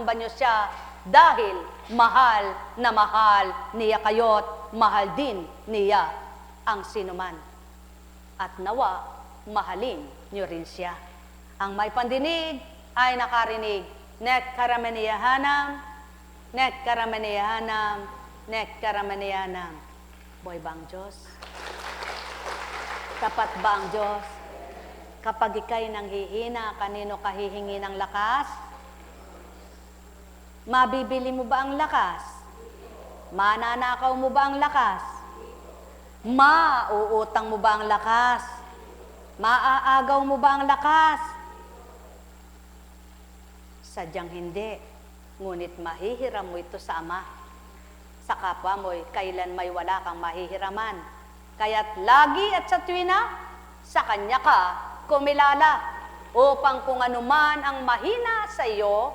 sinasamba nyo siya dahil mahal na mahal niya kayo't mahal din niya ang sinuman. At nawa, mahalin nyo rin siya. Ang may pandinig ay nakarinig. Nek karamaniyahanam, nek karamaniyahanam, nek karamaniyahanam. Boy ba ang Diyos? Tapat ba ang Diyos? Kapag ika'y nanghihina, kanino ka hihingi ng lakas? Mabibili mo ba ang lakas? Mananakaw mo ba ang lakas? Mauutang mo ba ang lakas? Maaagaw mo ba ang lakas? Sadyang hindi. Ngunit mahihiram mo ito sa Ama. Sa kapwa mo'y kailan may wala kang mahihiraman. Kaya't lagi at sa tuwina, sa Kanya ka kumilala, upang kung anuman ang mahina sa iyo,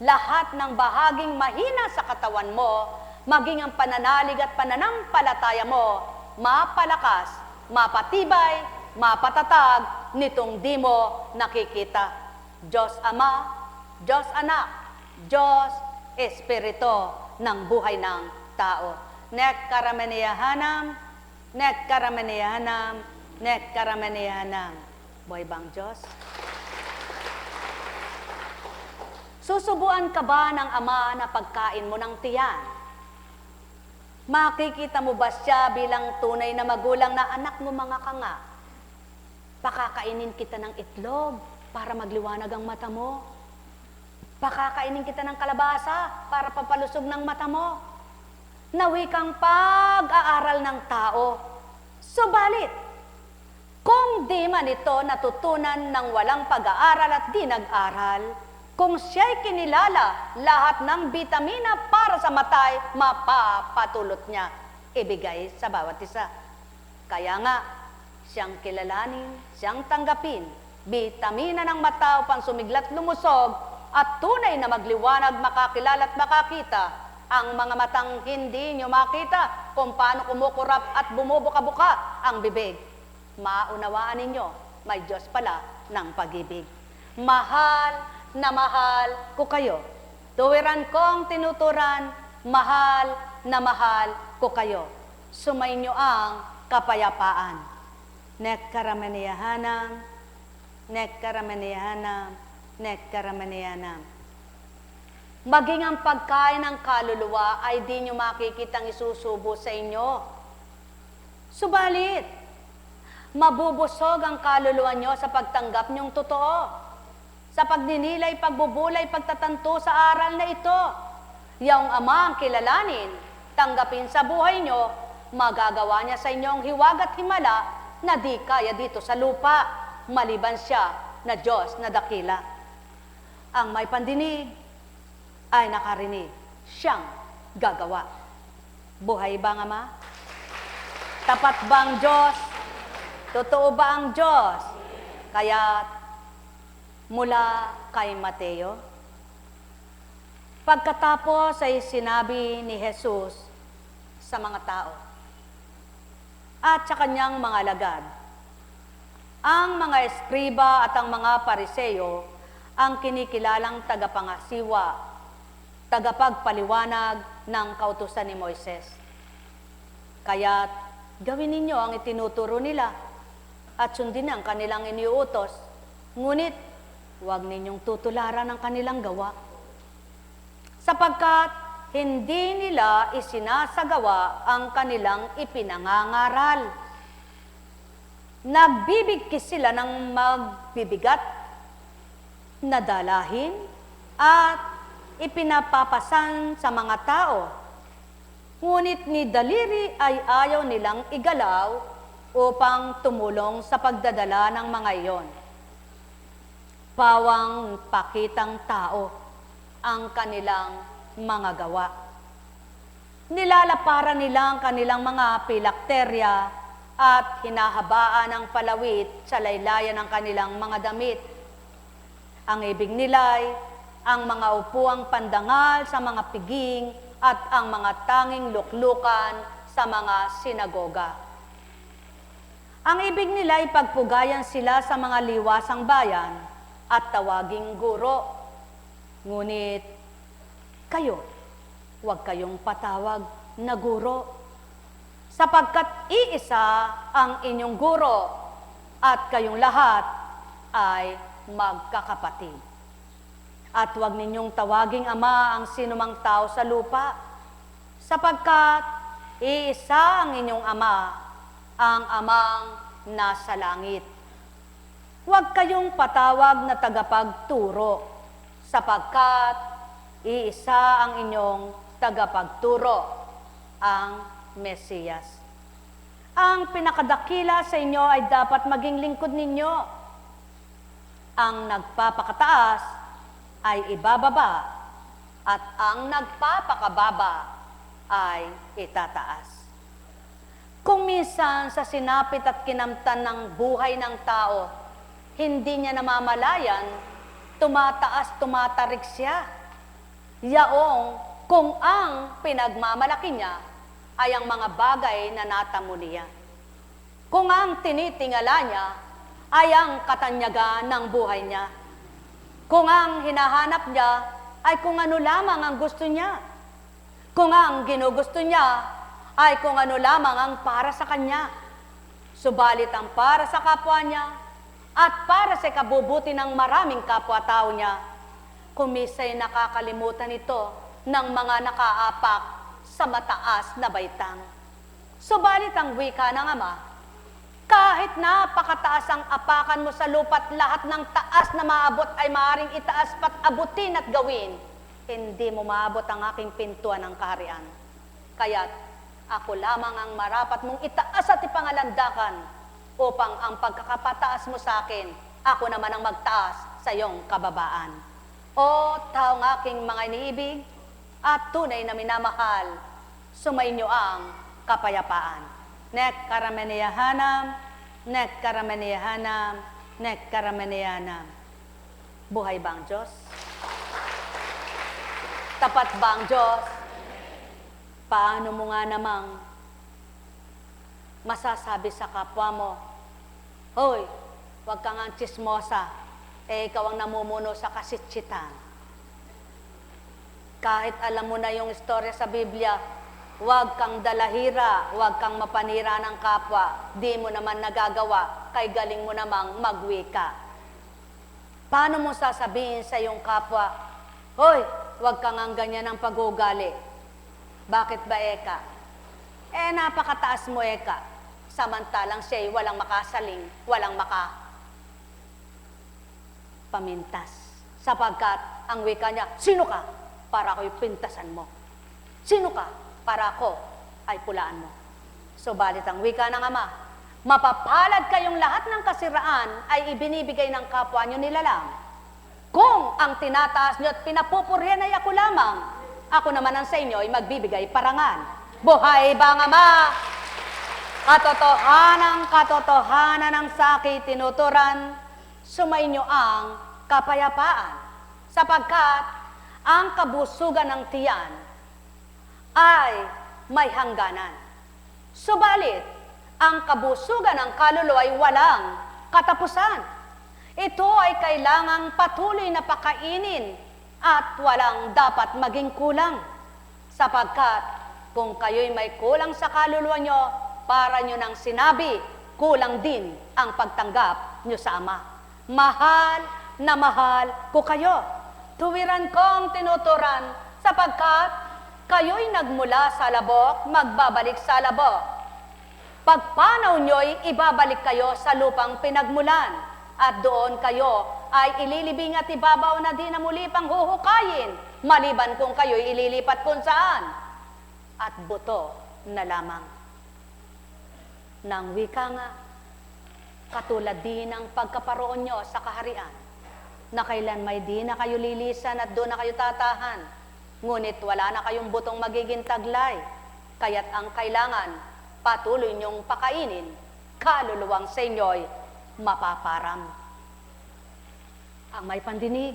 lahat ng bahaging mahina sa katawan mo, maging ang pananalig at pananampalataya mo, mapalakas, mapatibay, mapatatag, nitong di mo nakikita. Diyos Ama, Diyos Anak, Diyos Espiritu ng buhay ng tao. Nek karamaniyahanam, nek karamaniyahanam, nek karamaniyahanam. Buhay bang Diyos? Susubuan ka ba ng Ama na pagkain mo ng tiyan? Makikita mo ba siya bilang tunay na magulang na anak mo mga kanga? Pakakainin kita ng itlog para magliwanag ang mata mo. Pakakainin kita ng kalabasa para papalusog ng mata mo. Nawi kang pag-aaral ng tao. Subalit, kung di man ito natutunan ng walang pag-aaral at di nag-aral, kung siya'y kinilala, lahat ng bitamina para sa matay, mapapatulot niya, ibigay sa bawat isa. Kaya nga, siyang kilalanin, siyang tanggapin, bitamina ng mata upang sumiglat lumusog, at tunay na magliwanag, makakilala at makakita, ang mga matang hindi nyo makita, kung paano kumukurap at bumubuka-buka ang bibig. Maunawaan ninyo, may Diyos pala ng pag-ibig. Mahal na mahal ko kayo. Tuwiran kong tinuturan, mahal na mahal ko kayo. Sumainyo ang kapayapaan. Nek karamaniyahanam, nek karamaniyahanam, nek karamaniyahanam. Maging ang pagkain ng kaluluwa ay di nyo makikitang isusubo sa inyo. Subalit, mabubusog ang kaluluwa nyo sa pagtanggap nyong totoo. Sa pagninilay, pagbubulay, pagtatanto sa aral na ito. Yaong Ama ang kilalanin, tanggapin sa buhay nyo, magagawa niya sa inyong hiwag at himala na di kaya dito sa lupa, maliban siya na Diyos na dakila. Ang may pandinig ay nakarinig, siyang gagawa. Buhay ba ang Ama? Tapat bang Diyos? Totoo ba ang Diyos? Kaya mula kay Mateo, pagkatapos ay sinabi ni Jesus sa mga tao at sa kanyang mga alagad, ang mga eskriba at ang mga pariseyo ang kinikilalang tagapangasiwa, tagapagpaliwanag ng kautusan ni Moises. Kaya't gawin ninyo ang itinuturo nila at sundin ang kanilang iniuutos, ngunit huwag ninyong tutularan ang kanilang gawa. Sapagkat hindi nila isinasagawa ang kanilang ipinangangaral. Nagbibigkis sila ng magbibigat na dalahin at ipinapapasan sa mga tao. Ngunit ni daliri ay ayaw nilang igalaw upang tumulong sa pagdadala ng mga iyon. Pawang pakitang tao ang kanilang mga gawa. Nilalaparan nila ang kanilang mga pilakterya at hinahabaan ng palawit sa laylayan ng kanilang mga damit. Ang ibig nila'y ang mga upuang pandangal sa mga piging at ang mga tanging luklukan sa mga sinagoga. Ang ibig nila ay pagpugayan sila sa mga liwasang bayan at tawaging guro. Ngunit kayo, huwag kayong patawag na guro, sapagkat iisa ang inyong guro at kayong lahat ay magkakapatid. At huwag ninyong tawaging ama ang sinumang tao sa lupa, sapagkat iisa ang inyong ama, ang amang nasa langit. Huwag kayong patawag na tagapagturo, sapagkat iisa ang inyong tagapagturo, ang Mesiyas. Ang pinakadakila sa inyo ay dapat maging lingkod ninyo. Ang nagpapakataas ay ibababa, at ang nagpapakababa ay itataas. Kung minsan sa sinapit at kinamtan ng buhay ng tao, hindi niya namamalayan, tumatarik siya. Yaong kung ang pinagmamalaki niya ay ang mga bagay na natamo niya. Kung ang tinitingala niya ay ang katanyagan ng buhay niya. Kung ang hinahanap niya ay kung ano lamang ang gusto niya. Kung ang ginugusto niya ay kung ano lamang ang para sa kanya. Subalit ang para sa kapwa niya at para sa kabubuti ng maraming kapwa-tao niya, kumisay nakakalimutan ito ng mga nakaapak sa mataas na baitang. Subalit ang wika ng Ama, kahit napakataas ang apakan mo sa lupa't lahat ng taas na maabot ay maaaring itaas pat abutin at gawin, hindi mo maabot ang aking pintuan ng kaharian. Kaya't ako lamang ang marapat mong itaas at ipangalandakan upang ang pagkakapataas mo sa akin, ako naman ang magtaas sa iyong kababaan. O taong aking mga iniibig at tunay na minamahal, sumainyo ang kapayapaan. Nek karameniyahanam, nek karameniyahanam, nek karameniyahanam. Buhay ba ang Diyos? Tapat ba ang Diyos? Paano mo nga namang masasabi sa kapwa mo, hoy, huwag kang ang tsismosa, ikaw ang namumuno sa kasitsitan. Kahit alam mo na yung istorya sa Biblia, huwag kang dalahira, huwag kang mapanira ng kapwa, di mo naman nagagawa, kay galing mo namang magwika. Paano mo sasabihin sa iyong kapwa, hoy, huwag kang ang ganyan ng pag-ugali? Bakit ba, Eka? Napakataas mo, Eka. Samantalang siya'y walang makasaling, walang pamintas. Sapagkat ang wika niya, sino ka para ako'y pintasan mo? Sino ka para ako ay pulaan mo? Subalit ang wika ng Ama, mapapalad kayong lahat ng kasiraan ay ibinibigay ng kapwa nyo nilalang. Kung ang tinataas nyo at pinapupurihan ay ako lamang, ako naman ang sa inyo ay magbibigay parangal. Buhay ba ang Ama? Katotohanan ng sakit tinuturan, sumainyo ang kapayapaan, sapagkat ang kabusugan ng tiyan ay may hangganan. Subalit, ang kabusugan ng kaluluwa ay walang katapusan. Ito ay kailangang patuloy na pakainin at walang dapat maging kulang, sapagkat kung kayo'y may kulang sa kaluluwa nyo, para nyo nang sinabi, kulang din ang pagtanggap nyo sa Ama. Mahal na mahal ko kayo. Tuwiran kong tinuturan, sapagkat kayo'y nagmula sa labok, magbabalik sa labok. Pagpanaw nyo'y ibabalik kayo sa lupang pinagmulan, at doon kayo ay ililibing at ibabaw na di na muli pang huhukayin, maliban kung kayo'y ililipat kung saan. At buto na lamang. Nang wika nga, katulad din ang pagkaparoon nyo sa kaharian, na kailan may di na kayo lilisan at doon na kayo tatahan, ngunit wala na kayong butong magiging taglay, kaya't ang kailangan, patuloy nyong pakainin, kaluluwang sa inyo'y mapaparam. Ang may pandinig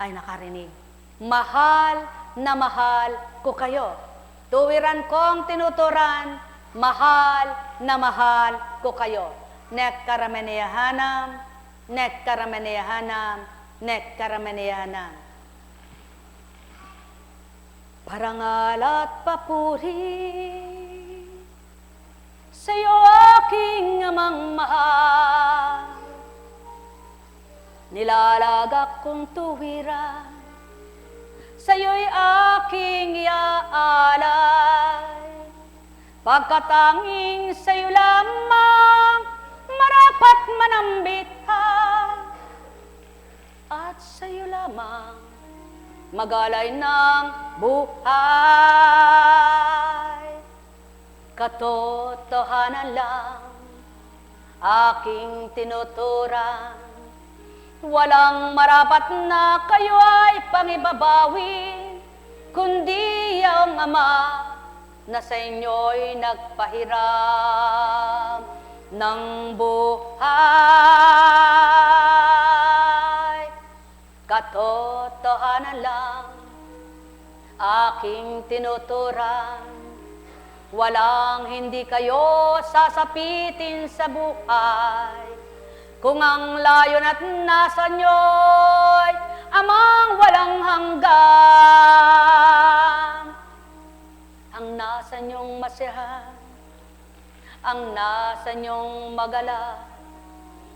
ay nakarinig. Mahal na mahal ko kayo. Tuwiran kong tinuturan, mahal na mahal ko kayo. Nek karameniyahanam, nek karameniyahanam, nek karameniyahanam. parangal at papuri sa'yo aking amang mahal. Nilalagak kong tuwiran, sa'yo'y aking iaalay. Pagkatanging sa'yo lamang marapat manambitan, at sa'yo lamang magalay ng buhay. Katotohanan lang aking tinuturan, walang marapat na kayo ay pangibabawi, kundi ang Ama na sa inyo'y nagpahiram ng buhay. Katotohanan lang aking tinuturan, walang hindi kayo sasapitin sa buhay, kung ang layon at nasa nyo'y amang walang hanggan. Ang nasa nyong masiyahan, ang nasa nyong magala,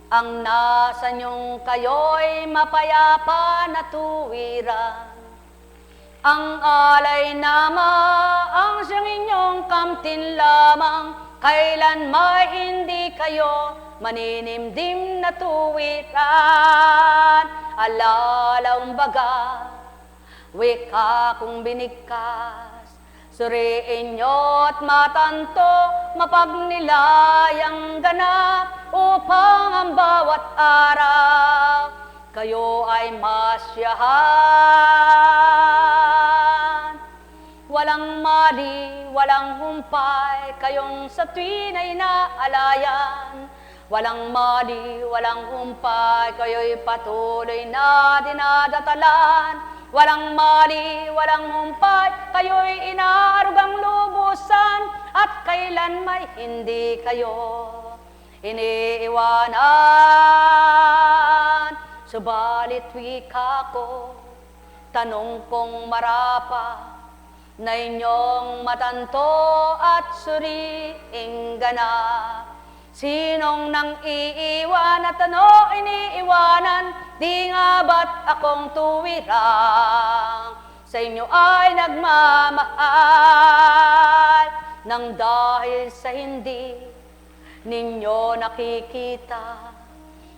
ang nasa nyong kayo'y mapayapa na tuwiran. Ang alay nama, ang siyang inyong kamtin lamang, kailan may hindi kayo maninimdim na tuwiran. Alalaw baga, wika kong binigkas, suriin nyo't matanto, mapagnilayang ganap, upang ang bawat araw kayo ay masyahan. Walang mali, walang humpay, kayong sa tuwin ay naalayan. Walang mali, walang humpay, kayo'y patuloy na dinadatalan. Walang mali, walang humpay, kayo'y inaarugang lubusan, at kailan may hindi kayo iniiwanan. Subalit wika ko, tanong kong marapa, na inyong matanto at suriing ganap. Sinong nang iiwan at ano iniiwanan, di nga ba't akong tuwirang sa inyo ay nagmamahal, nang dahil sa hindi ninyo nakikita,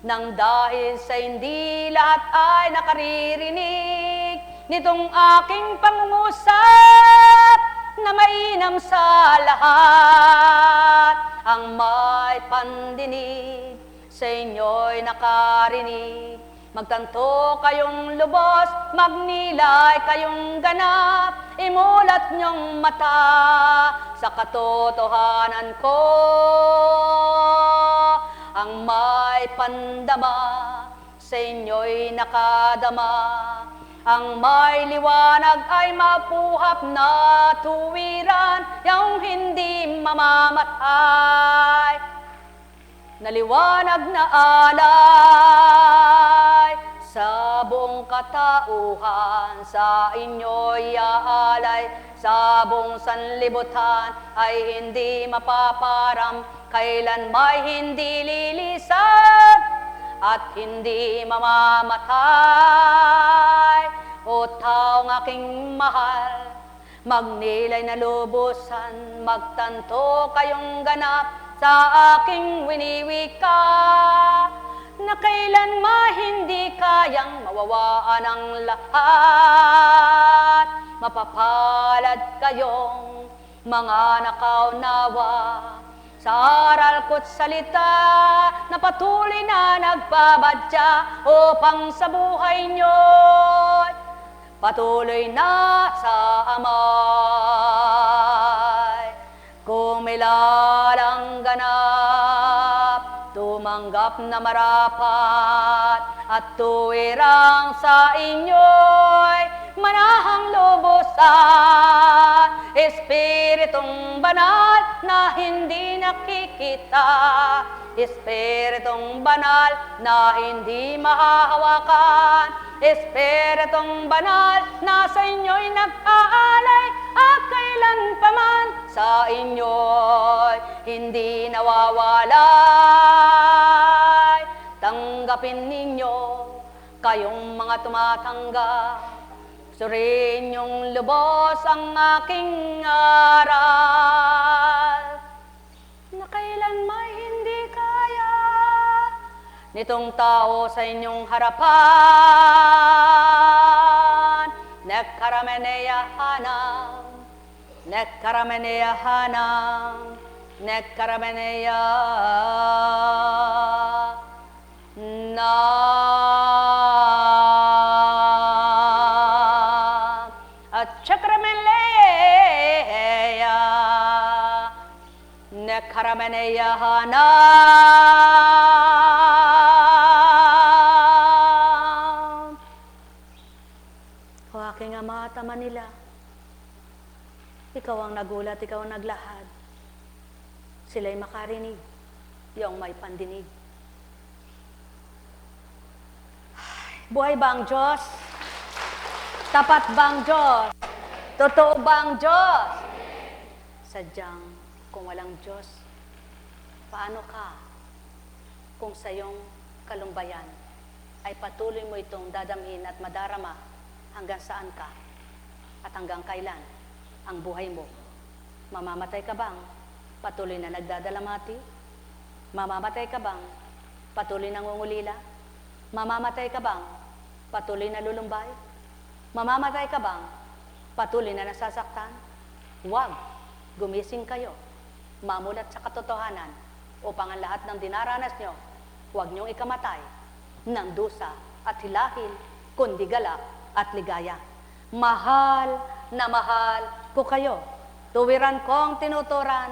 nang dahil sa hindi lahat ay nakaririnig nitong aking pangungusap na mainam sa lahat. Ang may pandinig sa inyo'y nakarinig, magtanto kayong lubos, magnilay kayong ganap, imulat nyong mata sa katotohanan ko. Ang may pandama sa inyo'y nakadama, ang may liwanag ay mapuhap na tuwiran, yung hindi mamamatay na liwanag na alay sa buong katauhan. Sa inyo'y aalay, sa buong sanlibutan ay hindi mapaparam, kailan may hindi lilisan at hindi mamamatay. O taong aking mahal, magnilay na lubusan, magtanto kayong ganap sa aking winiwika, na kailan hindi kayang mawawaan ang lahat. Mapapalad kayong mga nakaunawa sa aral ko't salita, na patuloy na nagbabadya upang sa buhay nyo'y patuloy na sa amay. Kung may lalang ganap, tumanggap na marapat, at tuwirang sa inyo'y manahang lubusan. Espiritong banal na hindi nakikita, Espiritong banal na hindi mahahawakan, Espiritong banal na sa inyo'y nag-aalay, sa inyo'y hindi nawawalay. Tanggapin ninyo kayong mga tumatanggap. Suriin niyong lubos ang aking aral. Na kailanman hindi kaya nitong tao sa inyong harapan. Nekkarameneyahanam, nekkarameneyahanam, nekkarameneyahanam. At chakrameneya, nekkarameneyahanam. O aking Ama at Ama nila, ikaw ang nagulat, ikaw ang naglahad. Sila'y makarinig, iyong may pandinig. Buhay ba ang Diyos? Tapat ba ang Diyos? Totoo ba ang Diyos? Sadyang kung walang Diyos, paano ka kung sa iyong kalumbayan ay patuloy mo itong dadamhin at madarama hanggang saan ka at hanggang kailan ang buhay mo? Mamamatay ka bang patuloy na nagdadalamati? Mamamatay ka bang patuloy na ngungulila? Mamamatay ka bang patuloy na lulumbay? Mamamatay ka bang patuloy na nasasaktan? Huwag, gumising kayo, mamulat sa katotohanan upang ang lahat ng dinaranas nyo, huwag nyong ikamatay ng dusa at hilahil, kundi galak at ligaya. Mahal na mahal ko kayo. Tuwiran kong tinuturan,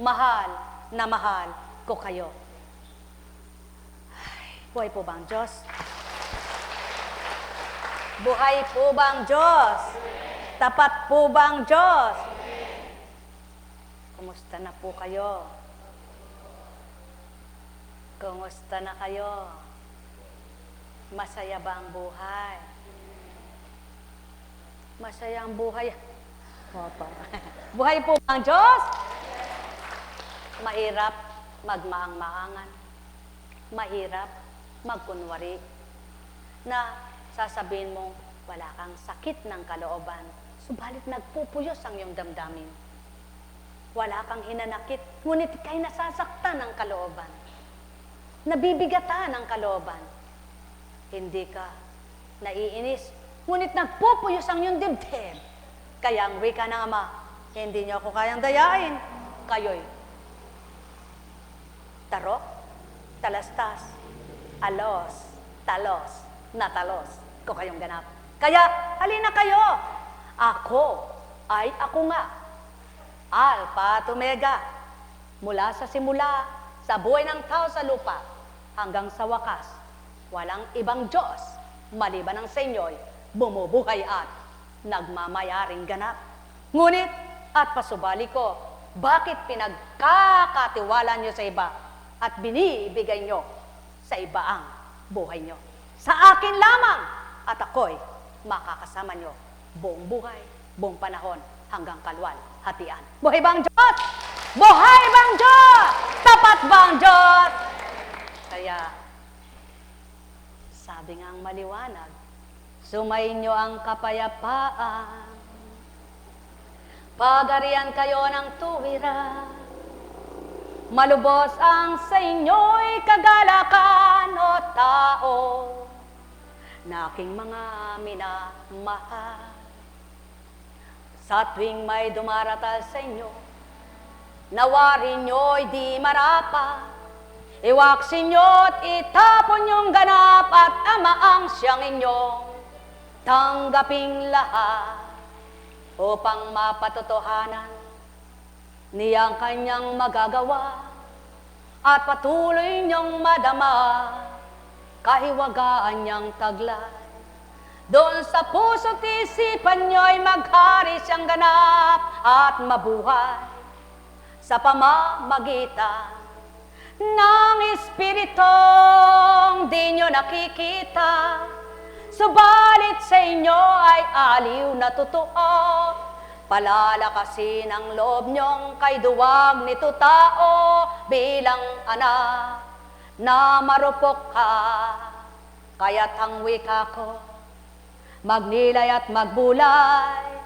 mahal na mahal ko kayo. Ay, buhay po ba ang Diyos? Buhay po ba ang Diyos? Tapat po ba ang Diyos? Kumusta na po kayo? Kumusta na kayo? Masaya ba ang buhay? Masaya ang buhay. Opo. Buhay po ba ang Diyos? Mahirap magmaang-maangan. Mahirap magkunwari. Na sasabihin mo, wala kang sakit ng kalooban. Subalit nagpupuyos ang iyong damdamin. Wala kang hinanakit, ngunit ika'y nasasaktan ng kalooban. Nabibigatan ng kalooban. Hindi ka naiinis, ngunit nagpupuyos ang iyong dibdib. Kaya ang wika ng Ama, hindi niyo ako kayang dayain. Kayo'y tarok, talastas, alos, talos, natalos ko kayong ganap. Kaya, halina kayo. Ako ay ako nga. Alpha at Omega. Mula sa simula, sa buhay ng tao sa lupa, hanggang sa wakas, walang ibang Diyos, maliban ang sa inyo'y bumubuhay at nagmamayaring ganap. Ngunit, at pasubali ko, bakit pinagkakatiwala nyo sa iba at binibigay nyo sa iba ang buhay nyo? Sa akin lamang, at ako'y makakasama nyo buong buhay, buong panahon, hanggang kalwal, hatian. Buhay ba ang Diyos? Buhay ba ang Diyos? Tapat ba ang Diyos? Kaya, sabi nga ang maliwanag, sumayin nyo ang kapayapaan. Pagarian kayo ng tuwira. Malubos ang sa inyo'y kagalakan o tao na aking mga minamahal. Sa tuwing may dumaratal sa inyo, nawari nyo'y di marapa. Iwaksin nyo't itapon yung ganap at amaang siyang inyong tanggaping lahat upang mapatotohanan niyang kanyang magagawa at patuloy niyong madama kahiwagaan niyang taglay. Doon sa puso't isipan nyo'y maghari siyang ganap at mabuhay sa pamamagitan ng Espiritong di nyo nakikita, subalit sa inyo ay aliw na totoo. Palalakasin ang loob niyong kay duwag nito tao bilang anak na marupok ka. Kaya't ang wika ko, magnilay at magbulay,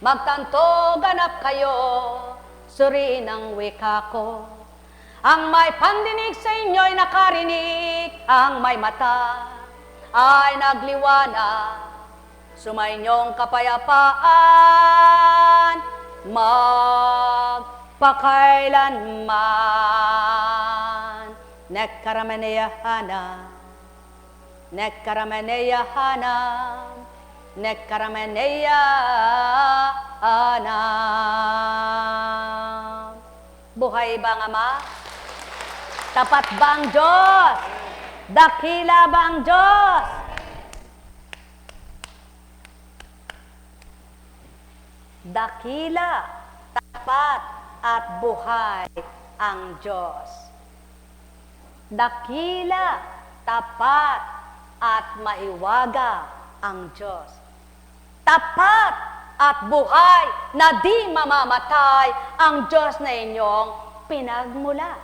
magtanto ganap kayo, suriin ang wika ko. Ang may pandinig sa inyo'y nakarinig, ang may mata ay nagliwanag. Sumainyong kapayapaan, magpakailanman. Nekkarameneyahanam, nekkarameneyahanam, nekkarameneyahanam. Buhay ba ang Ama? Tapat ba ang Diyos? Dakila ba ang Diyos? Dakila, tapat at buhay ang Diyos. Dakila, tapat at mahiwaga ang Diyos. Tapat at buhay na di mamamatay ang Diyos na inyong pinagmula.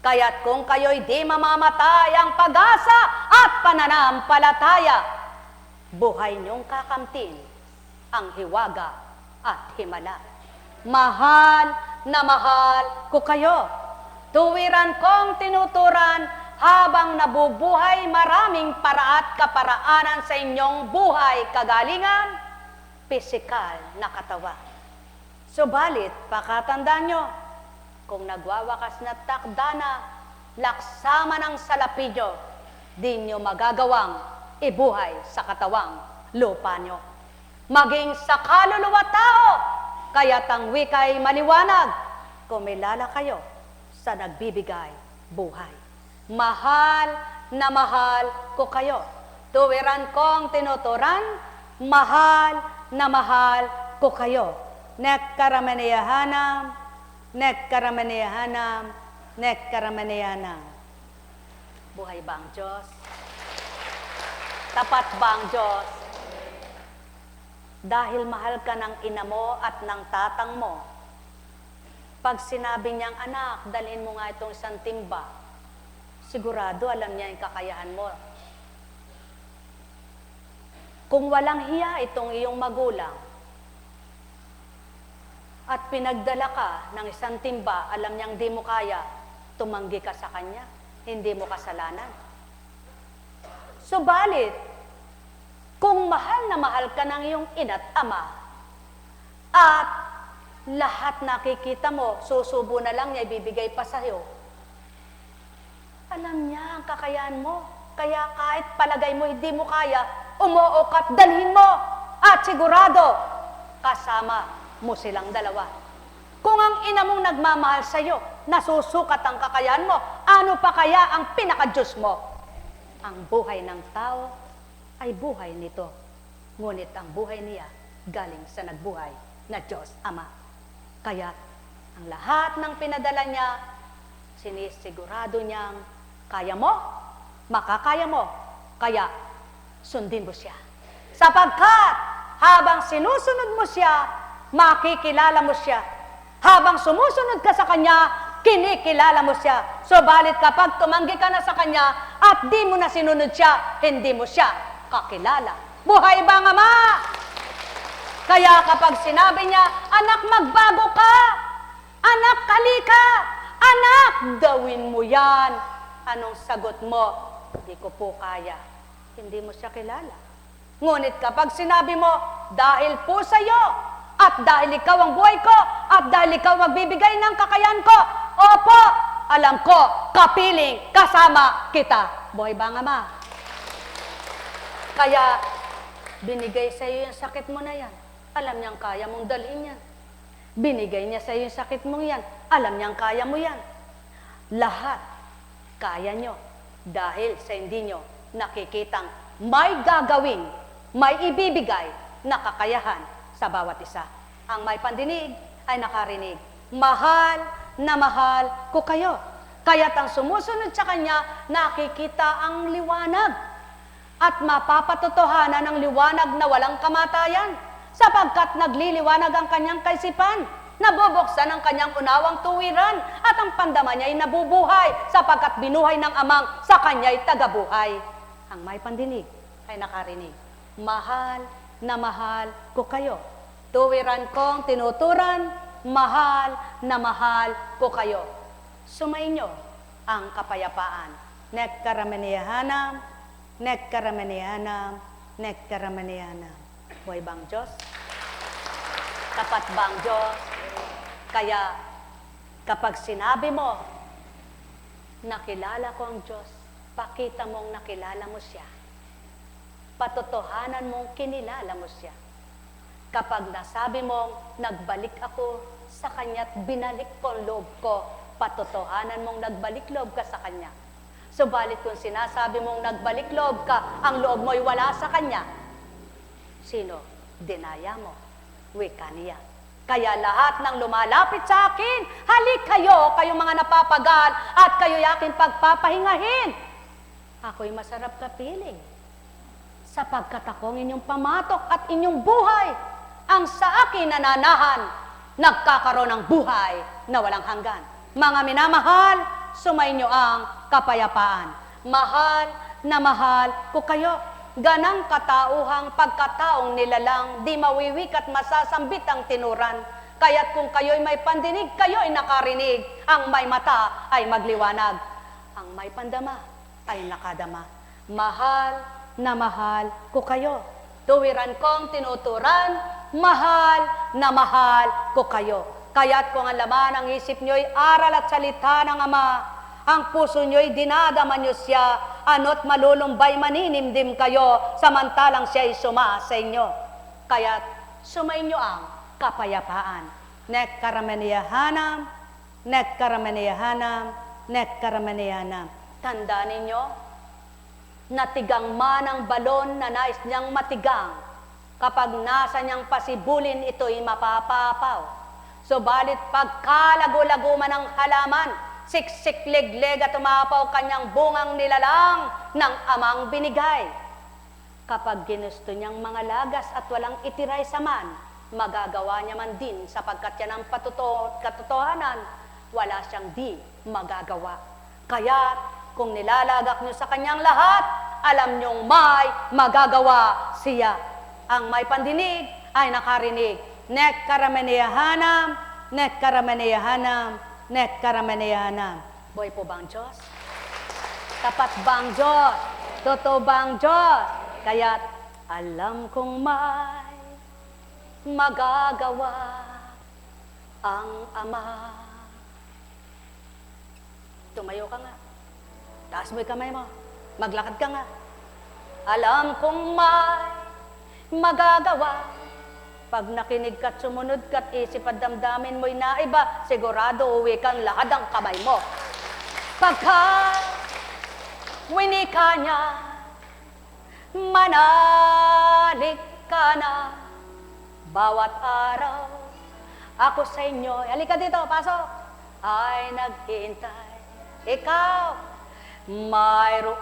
Kaya't kung kayo'y di mamamatay ang pag-asa at pananampalataya, buhay niyong kakamtin ang hiwaga at himala. Mahal na mahal ko kayo. Tuwiran kong tinuturan habang nabubuhay maraming para at kaparaanan sa inyong buhay kagalingan, pisikal na katawan. Subalit, pakatandaan nyo, kung nagwawakas na takda na, laksama ng salapi nyo, di nyo magagawang ibuhay sa katawang lupa nyo. Maging sa kaluluwa tao, kaya't ang wika'y maliwanag, kumilala kayo sa nagbibigay buhay. Mahal na mahal ko kayo. Tuwiran kong tinuturan, mahal na mahal ko kayo. Nekkarameneyahanam, nekkarameneyahanam, nekkarameneyahanam. Buhay ba ang Diyos? Tapat ba ang Diyos? Dahil mahal ka ng ina mo at ng tatang mo, pag sinabi niyang, anak, dalhin mo nga itong isang timba, sigurado alam niya yung kakayahan mo. Kung walang hiya itong iyong magulang, at pinagdala ka ng isang timba, alam niyang di mo kaya, tumanggi ka sa kanya, hindi mo kasalanan. Subalit, kung mahal na mahal ka ng iyong ina't ama, at lahat nakikita mo, susubo na lang niya, ibibigay pa sa'yo, alam niya ang kakayahan mo. Kaya kahit palagay mo hindi mo kaya, umuok at dalhin mo. At sigurado, kasama mo silang dalawa. Kung ang ina mong nagmamahal sa'yo, nasusukat ang kakayahan mo, ano pa kaya ang pinaka-Diyos mo? Ang buhay ng tao ay buhay nito. Ngunit ang buhay niya galing sa nagbuhay na Diyos Ama. Kaya ang lahat ng pinadala niya, sinisigurado niyang kaya mo, makakaya mo, kaya sundin mo siya. Sapagkat habang sinusunod mo siya, makikilala mo siya. Habang sumusunod ka sa Kanya, kinikilala mo siya. Subalit kapag tumanggi ka na sa Kanya at di mo na sinunod siya, hindi mo siya kakilala. Buhay ba ang Ama? Kaya kapag sinabi niya, anak, magbago ka, anak, kalika, anak, gawin mo yan. Anong sagot mo? Hindi ko po kaya. Hindi mo siya kilala. Ngunit kapag sinabi mo, dahil po sa iyo, at dahil ikaw ang buhay ko, at dahil ikaw magbibigay ng kakayahan ko, opo, alam ko, kapiling, kasama kita. Buhay ba ang Ama? Kaya, binigay sa iyo yung sakit mo na yan. Alam niyang kaya mong dalhin yan. Binigay niya sa iyo yung sakit mong yan. Alam niyang kaya mo yan. Lahat, kaya nyo. Dahil sa hindi nyo nakikitang may gagawin, may ibibigay na kakayahan sa bawat isa. Ang may pandinig ay nakarinig. Mahal na mahal ko kayo. Kaya't ang sumusunod sa Kanya, nakikita ang liwanag. At mapapatotohanan ng liwanag na walang kamatayan. sapagkat nagliliwanag ang kanyang kaisipan, nabubuksan ang kanyang unawang tuwiran, at ang pandama niya ay nabubuhay, sapagkat binuhay ng Amang sa kanya'y tagabuhay. Ang may pandinig ay nakarinig. Mahal na mahal ko kayo. Tuwiran kong tinuturan, mahal na mahal ko kayo. Sumainyo ang kapayapaan. Nekkaramaniyahanam, nekkaramaniyahanam, nekkaramaniyahanam. Buhay bang Diyos? Tapat bang Diyos? Kaya kapag sinabi mo, nakilala ko ang Diyos, pakita mong nakilala mo siya. Patotohanan mong kinilala mo siya. Kapag nasabi mong, nagbalik ako sa Kanya at binalik ko ang loob ko, patotohanan mong nagbalik loob ka sa Kanya. Subalit kung sinasabi mong nagbalik loob ka, ang loob mo'y wala sa Kanya, sino? Dinaya mo. Wika niya. Kaya lahat ng lumalapit sa akin, halik kayo, kayong mga napapagal, at kayo'y aking pagpapahingahin. Ako'y masarap kapiling, sapagkat ako ang inyong pamatok at inyong buhay, ang sa akin nananahan, nagkakaroon ng buhay na walang hanggan. Mga minamahal, sumainyo ang kapayapaan. Mahal na mahal ko kayo. Ganang katauhang pagkataong nilalang, di mawiwik at masasambit ang tinuran. Kaya't kung kayo'y may pandinig, kayo'y nakarinig. Ang may mata ay magliwanag. Ang may pandama ay nakadama. Mahal na mahal ko kayo. Tuwiran kong tinuturan, mahal na mahal ko kayo. Kaya't kung ang laman ng isip nyo'y aral at salita ng Ama, ang puso nyo'y dinadama nyo siya, ano't malulumbay maninimdim kayo, samantalang siya'y suma sa inyo. Kaya't sumainyo ang kapayapaan. Nekkaramaniyahanam, nekkaramaniyahanam, nekkaramaniyahanam. Tandaan ninyo, natigang man ang balon na nais niyang matigang, kapag nasa niyang pasibulin, ito'y mapapapaw. Subalit pagkalago-lago man ang halaman, siksik legleg at umapaw kanyang bungang nilalang ng Amang binigay. Kapag ginusto niyang mga lagas at walang itiray sa man, magagawa niya man din, sapagkat yan ang katotohanan, wala siyang di magagawa. Kaya kung nilalagak niyo sa kanyang lahat, alam niyong may magagawa siya. Ang may pandinig ay nakarinig. Nekkaramaniyahanam, nekkaramaniyahanam, nekkaramaniyahanam. Buhay po bang Diyos? Tapat bang Diyos? Totoo bang Diyos? Kaya't alam kong may magagawa ang Ama. Tumayo ka nga. Taas mo yung kamay mo. Maglakad ka nga. Alam kong may magagawa. Pag nakinig ka't sumunod ka't isip at damdamin mo'y naiba, sigurado uwi kang lahad ang kamay mo. Pagka winika niya, manalik ka na bawat araw. Ako sa inyo, halika dito, pasok, ay naghihintay. Ikaw, mayroong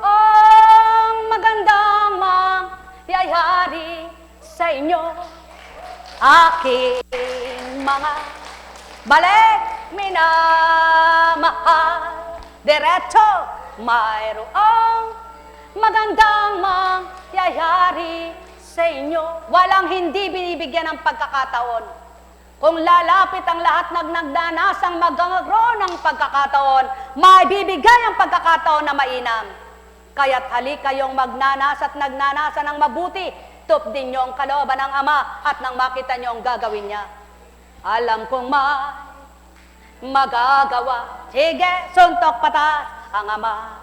magandang mangyayari sa inyo. Aking mga balik minamahal, diretso, mayroong magandang mangyayari sa inyo. Walang hindi binibigyan ng pagkakataon. Kung lalapit ang lahat ng nagnanasang magkaroon ng pagkakataon, may bibigay ang pagkakataon na mainam. Kaya't halik kayong magnanasa at nagnanasa ng mabuti, tupdin niyo ang kalooban ng Ama at nang makita niyo ang gagawin niya. Alam kong may magagawa. Sige, suntok patas ang Ama.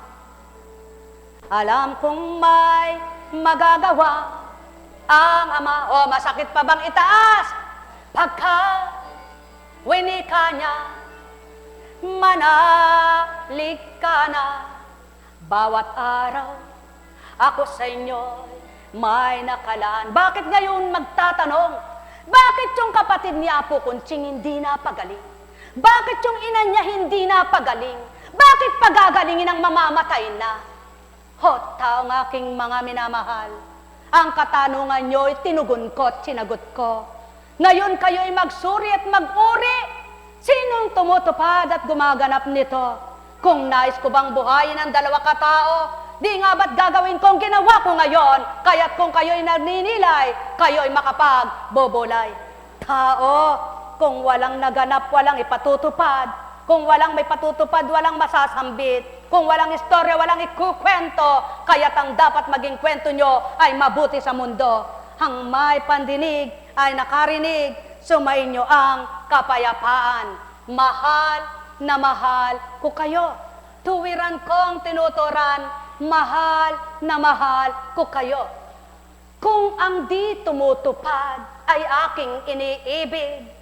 Alam kong may magagawa ang Ama. O, masakit pa bang itaas? Pagka winika niya, manalik ka na bawat araw. Ako sa inyo may nakalaan. Bakit ngayon magtatanong? Bakit yung kapatid ni Apo Kunching hindi napagaling? Bakit yung ina niya hindi napagaling? Bakit pagagalingin ang mamamatay na? Ho, taong aking mga minamahal, Ang katanungan nyo'y tinugon ko at sinagot ko. Ngayon kayo'y magsuri at mag-uri. Sinong tumutupad at gumaganap nito? Kung nais ko bang buhayin ang dalawa katao, di nga ba't gagawin kong ginawa ko ngayon? Kaya't kung kayo'y naninilay, kayo'y makapag-bobolay. Tao, kung walang naganap, walang ipatutupad. Kung walang may patutupad, walang masasambit. Kung walang istorya, walang ikukwento. Kaya't ang dapat maging kwento nyo ay mabuti sa mundo. Ang may pandinig ay nakarinig, sumayin nyo ang kapayapaan. Mahal na mahal ko kayo. Tuwiran kong tinuturan, mahal na mahal ko kayo. Kung ang di tumutupad ay aking iniibig,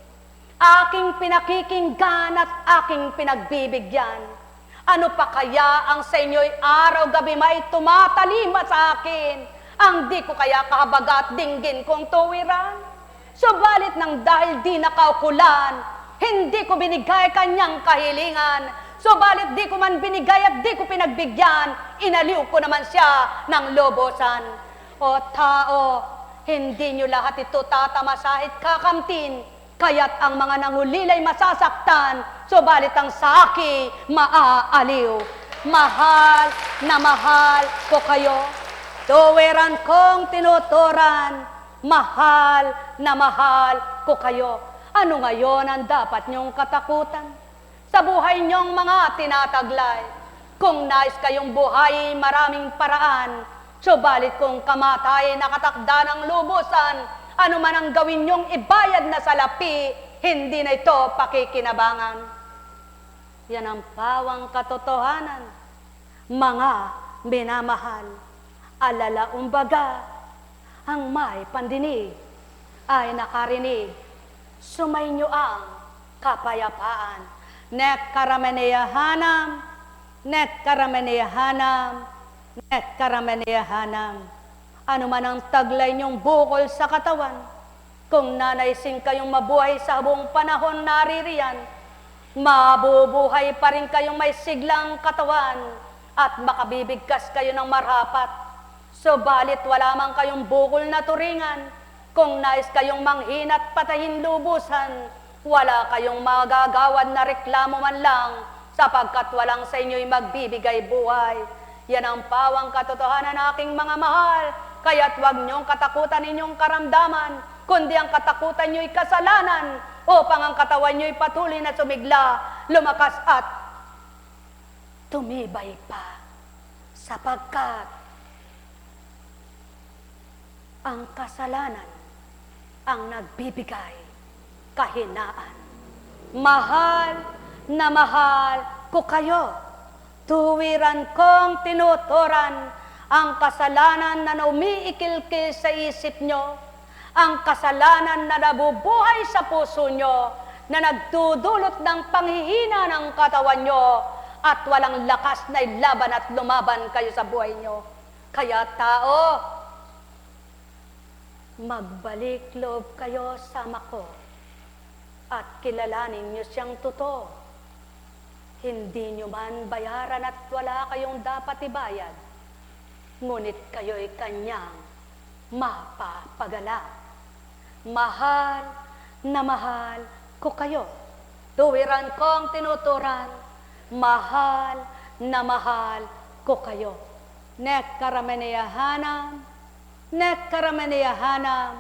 aking pinakikinggan at aking pinagbibigyan, ano pa kaya ang sa inyo'y araw-gabi may tumatalima sa akin, ang di ko kaya kahabagat dinggin kong tuwiran? Subalit nang dahil di nakaukulan, hindi ko binigay kanyang kahilingan. Subalit di ko man binigay at di ko pinagbigyan, inaliw ko naman siya ng lobosan. O tao, hindi nyo lahat ito tatamasahit kakamtin, kaya't ang mga nangulilay masasaktan, subalit ang saki maaaliw. Mahal na mahal ko kayo, tuwiran kong tinuturan, mahal na mahal ko kayo. Ano ngayon ang dapat niyong katakutan sa buhay niyong mga tinataglay? Kung nais kayong buhay, maraming paraan, subalit kung kamatay nakatakda ng lubusan, ano man ang gawin niyong ibayad na salapi, hindi na ito pakikinabangan. Yan ang pawang katotohanan, mga minamahal. Alala umbaga, ang may pandinig ay nakarinig, sumainyo ang kapayapaan. Nek karameneyahanam, nek karameneyahanam, nek karameneyahanam. Ano man ang taglay niyong bukol sa katawan, kung nanaisin kayong mabuhay sa buong panahon naririyan, mabubuhay pa rin kayong may siglang katawan at makabibigkas kayo ng marapat. Subalit wala man kayong bukol na turingan, kung nais kayong manghin at patayin lubusan, wala kayong magagawad na reklamo man lang, sapagkat walang sa inyo'y magbibigay buhay. Yan ang pawang katotohanan ng aking mga mahal, kaya't huwag niyong katakutan inyong karamdaman, kundi ang katakutan nyo'y kasalanan, upang ang katawan nyo'y patuloy na sumigla, lumakas at tumibay pa, sapagkat ang kasalanan ang nagbibigay kahinaan. Mahal na mahal ko kayo, tuwiran kong tinuturan ang kasalanan na umiikilkil sa isip nyo, ang kasalanan na nabubuhay sa puso nyo, na nagdudulot ng panghihina ng katawan nyo, at walang lakas na ilaban at lumaban kayo sa buhay nyo. Kaya tao, magbalik loob kayo sama ko at kilalanin niyo siyang totoo. Hindi niyo man bayaran at wala kayong dapat ibayad, ngunit kayo'y kanyang mapapagala. Mahal na mahal ko kayo, tuwiran kong tinuturan, mahal na mahal ko kayo. Nek karameneyahanam, nek karameneyahanam,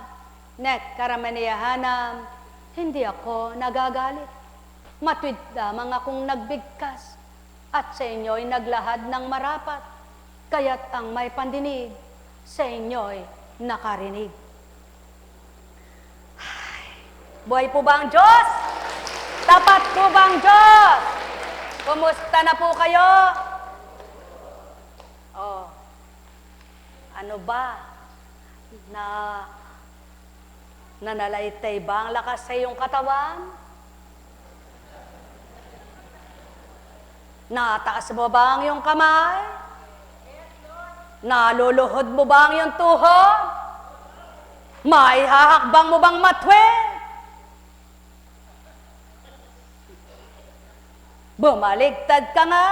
nek karameneyahanam. Hindi ako nagagalit. Matwid lamang akong nagbigkas, at sa inyo'y naglahad ng marapat, kaya't ang may pandinig sa inyo'y nakarinig. Ay, buhay po ba ang Diyos? Tapat po ba ang Diyos? Kumusta na po kayo? Oh, ano ba? Nanalaitay ba ang lakas sa iyong katawan? Nataas mo ba ang iyong kamay? Naluluhod mo ba ang iyong tuhod? May hahakbang mo bang matwid? Bumaligtad ka nga,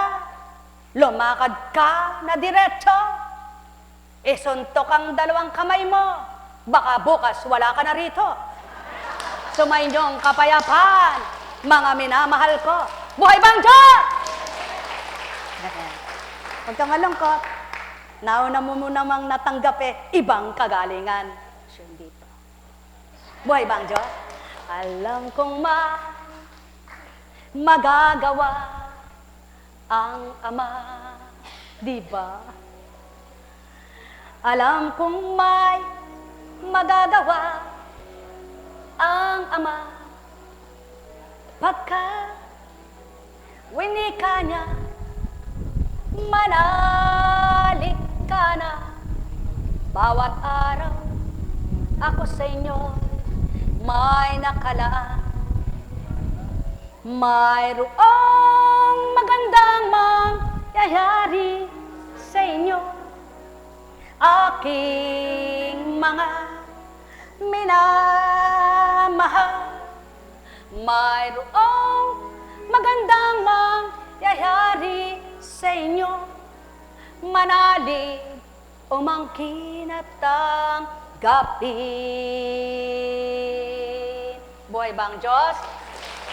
lumakad ka na diretso. Isuntok ang dalawang kamay mo. Baka bukas wala ka na rito. Sumainyong kapayapaan, mga minamahal ko. Buhay bang Diyos! Huwag kang malungkot. Nauna mo namang natanggap ibang kagalingan. Siya dito. Buhay bang Diyos? Alam kong magagawa ang Ama, di ba? Alam kong may magagawa ang Ama pagka winika niya, manalik ka na. Bawat araw ako sa inyo may nakalaan. Mayroong magandang mangyayari sa inyo, aking mga minamahal. Mayroong magandang mangyayari sa inyo, manalig umangkin at tanggapin. Buhay bang Diyos?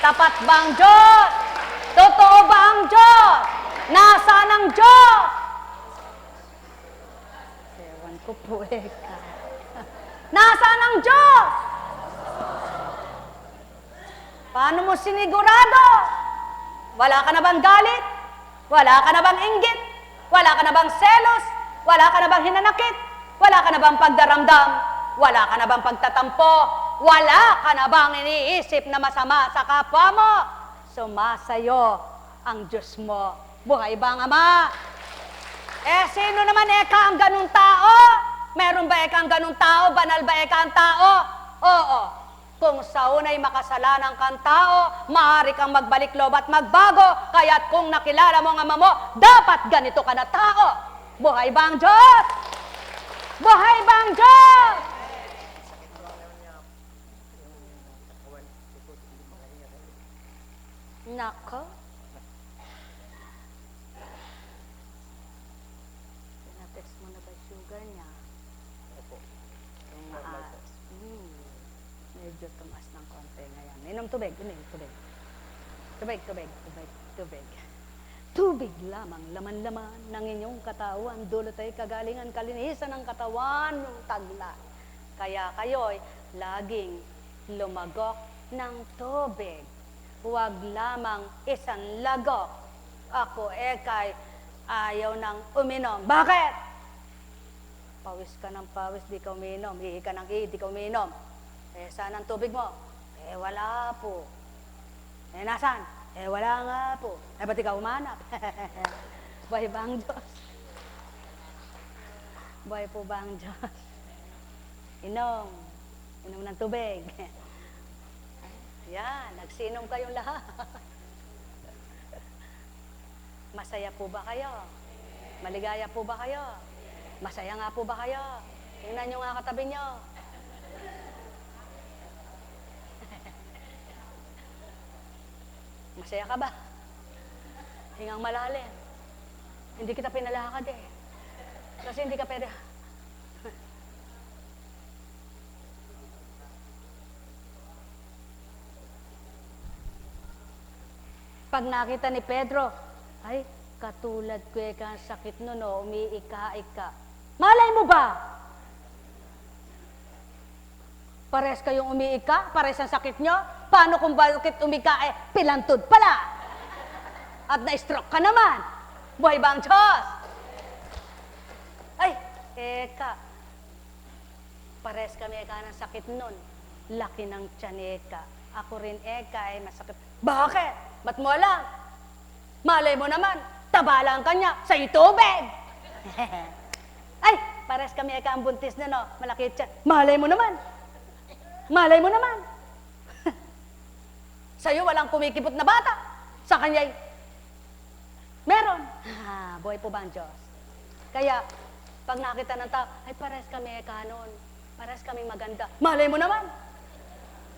Tapat bang Diyos? Totoo ba ang Diyos? Nasaan ang Diyos? Ewan ko po Nasaan ang Diyos? Paano mo sinigurado? Wala ka na bang galit? Wala ka na bang inggit? Wala ka na bang selos? Wala ka na bang hinanakit? Wala ka na bang pagdaramdam? Wala ka na bang pagtatampo? Wala ka na bang iniisip na masama sa kapwa mo? Sumasayo ang Diyos mo. Buhay bang Ama? Sino naman ang ganung tao? Meron ba ang ganung tao? Banal ba ang tao? Oo. Kung sa unay makasalanan kang tao, maaari kang magbalik loob at magbago. Kaya't kung nakilala mo ang Ama mo, dapat ganito ka na tao. Buhay bang Diyos? Buhay bang Diyos? Nako. Pinatext mo na ba sugar niya? Opo. Medyo tumaas ng konti ngayon. Inom tubig, tubig. Tubig lamang, laman-laman ng inyong katawan. Dulot ay kagalingan, kalinisan ng katawan ng tagla. Kaya kayo'y laging lumagok ng tubig. Huwag lamang isang lagok. Ako kay ayaw nang uminom. Bakit? Pawis ka ng pawis, di ka uminom. Ihi ka ng ihi, di ka uminom. Saan ang tubig mo? Wala po. Nasaan? Wala nga po. Ba't ikaw umanap? Buhay ba ang Diyos? Buhay po ba ang Diyos? Inom ng tubig. Yan, nagsinom kayong lahat. Masaya po ba kayo? Maligaya po ba kayo? Masaya nga po ba kayo? Tingnan nyo nga katabi nyo. Masaya ka ba? Hingang malalim. Hindi kita pinalakad Kasi hindi ka pwede. Pag nakita ni Pedro, ay, katulad ko ang sakit nun, umiika-ika. Malay mo ba? Pares kayong umiika? Pares ang sakit nyo? Paano kung bakit umika pilantod pala? At na-stroke ka naman. Buhay ba ang Diyos? Ay, pares kami ng sakit nun. Laki ng tiyan Ako rin masakit. Bakit? Ba't mo alam? Malay mo naman, taba lang kanya sa tubig. Ay, pares kami ang buntis na malaki tiyan. Malay mo naman. Sa'yo walang kumikipot na bata. Sa kanya'y meron. Buhay po ba ang Diyos? Kaya, pag nakita ng tao, ay pares kami kanon. Pares kami maganda. Malay mo naman.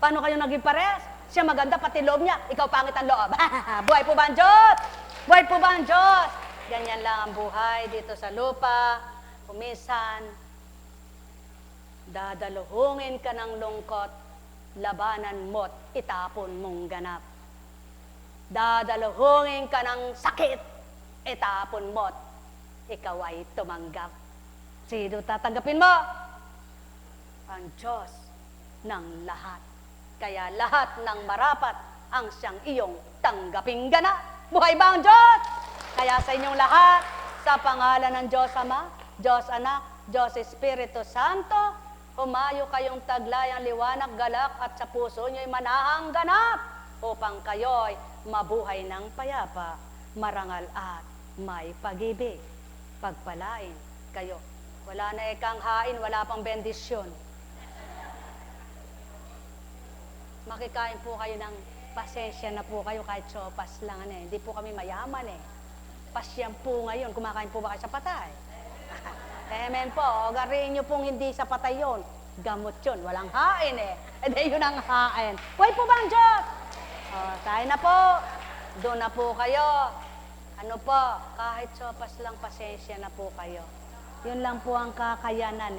Paano kayo naging pares? Siya maganda, pati loob niya. Ikaw pangit ang loob. Buhay po ba ang Diyos? Buhay po ba ang Diyos? Ganyan lang ang buhay dito sa lupa. Kuminsan, dadaluhungin ka ng lungkot, labanan mo't itapon mong ganap. Dadaluhungin ka ng sakit, itapon mo't ikaw ay tumanggap. Sino tatanggapin mo? Ang Diyos ng lahat. Kaya lahat ng marapat ang siyang iyong tanggaping ganap. Buhay ba ang Diyos? Kaya sa inyong lahat, sa pangalan ng Diyos Ama, Diyos Anak, Diyos Espiritu Santo, humayo kayong taglay ang liwanag, galak at sa puso nyo'y manahang ganap upang kayo'y mabuhay ng payapa, marangal at may pag-ibig. Pagpalain kayo. Wala na ikang hain, wala pang bendisyon. Makikain po kayo ng pasensya na po kayo kahit sopas lang. Hindi po kami mayaman Pasyan po ngayon, kumakain po ba kayo sa patay? Amen po, garin nyo pong hindi sa patay yun. Gamot yun, walang hain Hindi yun ang hain. Buhay po ba ang Diyos? Tayo na po. Doon na po kayo. Ano po, kahit sopas lang, pasensya na po kayo. Yun lang po ang kakayanan